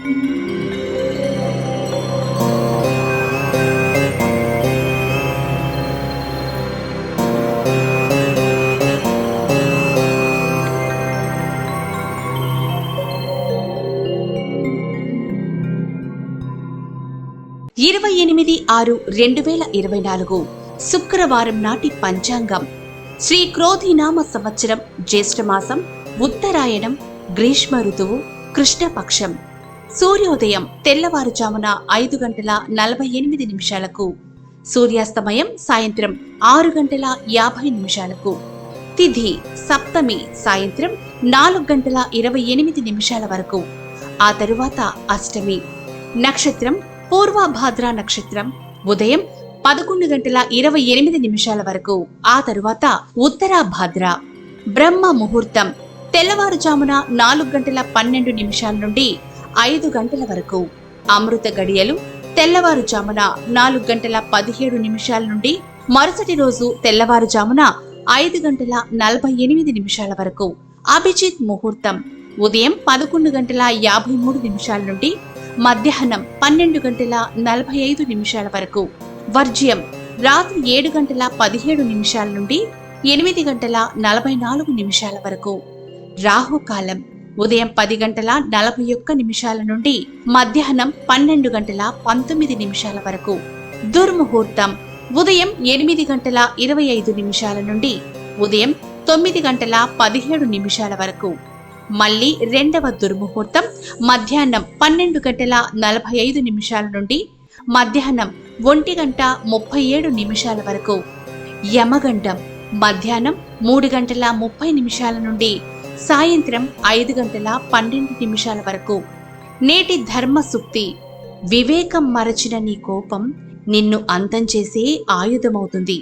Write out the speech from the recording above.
28/6/2024 శుక్రవారం నాటి పంచాంగం. శ్రీ క్రోధినామ సంవత్సరం జ్యేష్ఠమాసం, ఉత్తరాయణం, గ్రీష్మ ఋతువు, కృష్ణపక్షం. సూర్యోదయం తెల్లవారుజామున 5:48 సూర్యాస్తమయం సాయంత్రం 6:50 తిథి సప్తమి సాయంత్రం 4:28 వరకు. ఆ తరువాత అష్టమి. నక్షత్రం పూర్వభాద్ర నక్షత్రం ఉదయం 11:28 వరకు. ఆ తరువాత ఉత్తరాభాద్ర. బ్రహ్మ ముహూర్తం తెల్లవారుజామున 4:12 నుండి 5 గంటల వరకు. అమృత గడియలు తెల్లవారుజామున 4:17 నుండి మరుసటి రోజు తెల్లవారుజామున 5:48 వరకు. అభిజిత్ ముహూర్తం ఉదయం 11:53 నుండి మధ్యాహ్నం 12:45 వరకు. వర్జ్యం రాత్రి 7:17 నుండి 8:44 వరకు. రాహుకాలం ఉదయం 10:41 నుండి మధ్యాహ్నం 12:19 వరకు. దుర్ముహూర్తం ఉదయం 8:25 నుండి ఉదయం 9:17 వరకు. మళ్లీ రెండవ దుర్ముహూర్తం మధ్యాహ్నం 12:45 నుండి మధ్యాహ్నం 1:37 వరకు. యమగండం మధ్యాహ్నం 3:30 నుండి సాయంత్రం 5:12 వరకు. నేటి ధర్మ సూక్తి: వివేకం మరచిన నీ కోపం నిన్ను అంతం చేసే ఆయుధమవుతుంది.